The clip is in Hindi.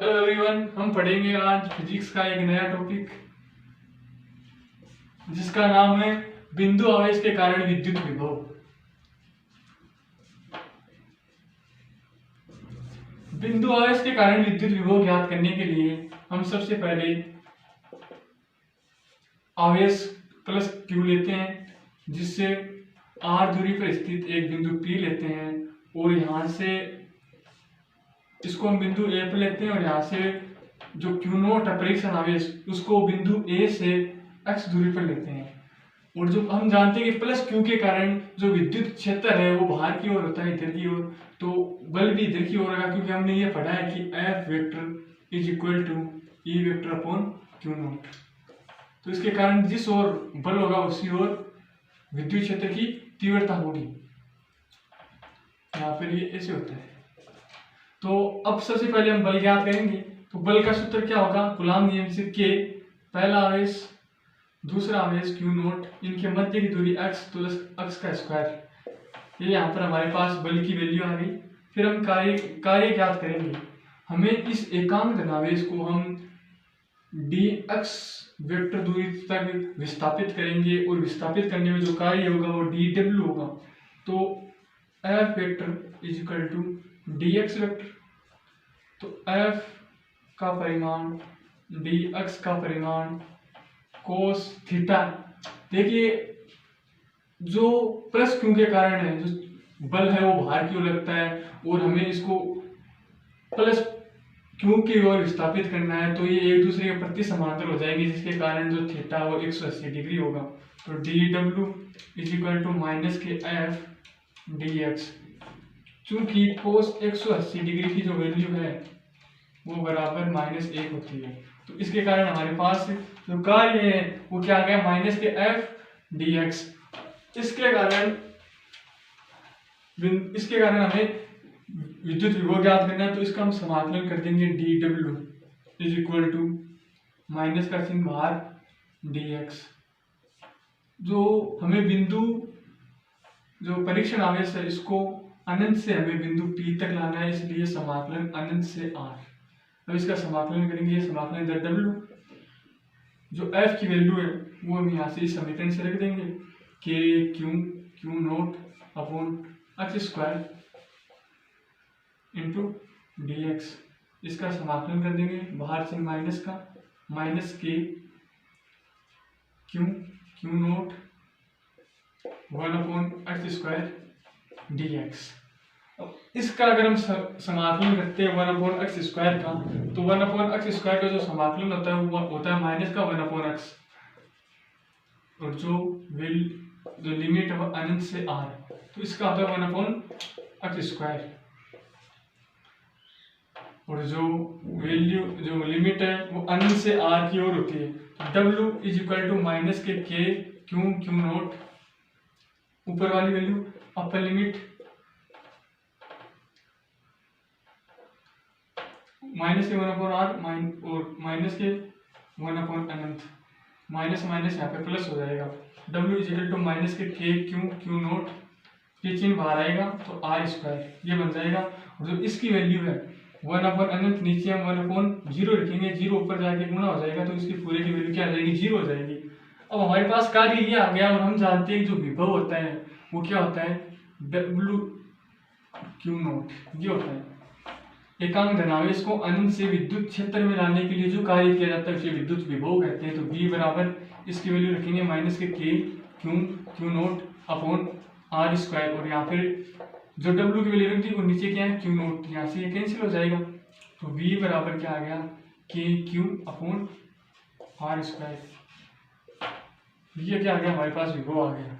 हेलो एवरीवन, हम पढ़ेंगे आज फिजिक्स का एक नया टॉपिक जिसका नाम है बिंदु आवेश के कारण विद्युत विभव। बिंदु आवेश के कारण विद्युत विभव ज्ञात करने के लिए हम सबसे पहले आवेश प्लस Q लेते हैं, जिससे R दूरी पर स्थित एक बिंदु P लेते हैं और यहाँ से इसको हम बिंदु A पर लेते हैं और यहाँ से जो Q नोट है परीक्षण आवेश उसको बिंदु A से x दूरी पर लेते हैं। और जो हम जानते हैं कि प्लस Q के कारण जो विद्युत क्षेत्र है वो बाहर की ओर होता है, इधर की ओर, तो बल भी इधर की ओर होगा, क्योंकि हमने ये पढ़ा है कि F vector is equal to E vector upon Q naught. तो इसके कारण जिस ओर बल होगा उसी ओर विद्युत क्षेत्र की तीव्रता होगी। यहाँ पर ये ऐसे होता है। तो अब सबसे पहले हम बल ज्ञात करेंगे। तो बल का सूत्र क्या होगा? कूलॉम नियम से K पहला आवेश दूसरा आवेश Q नोट, इनके मध्य की दूरी x तो x का स्क्वायर। ये यहाँ पर हमारे पास बल की वैल्यू आ गई। फिर हम कार्य ज्ञात करेंगे। हमें इस एकांक धनावेश को हम dx वेक्टर दूरी तक विस्थापित करेंगे और विस्थापित करने में जो कार्य होगा वो dw होगा। तो F vector is equal to dx vector. तो F का परिमाण dx का परिमाण कोस थीटा। देखिए जो प्लस Q के कारण है, जो बल है वो बाहर की ओर लगता है और हमें इसको प्लस Q की ओर विस्थापित करना है, तो ये एक दूसरे के प्रति समांतर हो जाएंगे, जिसके कारण जो थीटा वो 180 डिग्री होगा। तो dw is equal to minus के F dx। चूंकि कोस 180 डिग्री की जो वैल्यू है वो बराबर -1 होती है, तो इसके कारण हमारे पास जो कार्य है वो क्या आ गया? माइनस के F dx। इसके कारण हमें विद्युत विभव ज्ञात करना है, तो इसका हम समाकलन कर देंगे। dw is equal to minus का चिन्ह बाहर dx। जो हमें बिंदु जो परीक्षण आवेश है इसको अनंत से हमें बिंदु P तक लाना है, इसलिए समाकलन अनंत से R। अब इसका समाकलन करेंगे। समाकलन इधर W, जो F की वैल्यू है वो हम यहाँ से इस समीकरण से रख देंगे, K Q naught upon x square into dx। इसका समाकलन कर देंगे, बाहर से माइनस का minus K Q note 1 upon x square dx। अब इसका अगर हम समाकलन करते हैं 1 अपॉन x स्क्वायर का, तो 1 अपॉन x स्क्वायर का जो समाकलन होता है वो होता है माइनस का 1 अपॉन x, और जो लिमिट है वो अनंत से r, तो इसका होता है 1 अपॉन x स्क्वायर। और जो वैल्यू जो लिमिट है वो अनंत से r की ओर होती है। w is equal to minus के K Q नोट, ऊपर वाली वैल्यू अपर लिमिट माइनस के 1 अपॉन r और माइनस के 1 अपॉन अनंत, माइनस माइनस यहाँ पे प्लस हो जाएगा। w is equal to minus के K Q नोट, ये चिन्ह बाहर आएगा तो r स्क्वायर ये बन जाएगा। और जो इसकी वैल्यू है 1 अपॉन अनंत, नीचे हम 1 अपॉन 0 रखेंगे, 0 ऊपर जाके गुणा हो जाएगा, तो इसकी पूरे की वैल्यू क्या आ जाएगी? 0 हो जाएगी। अब हमारे पास कार्य ये आ गया, और हम जानते हैं जो विभव होता है वो क्या होता है? W Q नोट ये होता है। एकांक धनावेश को अनंत से विद्युत क्षेत्र में लाने के लिए जो कार्य किया जाता है उसे विद्युत विभव कहते हैं। तो V बराबर इसकी वैल्यू रखेंगे माइनस के K Q naught upon R square, और यहाँ फिर जो W की वैल्यू रख दी वो नीचे क्या है? Q नोट, यहाँ से ये कैंसिल हो जाएगा। तो V बराबर क्या आ गया? K Q upon R square. ये क्या आ गया? हमारे पास विभव आ गया।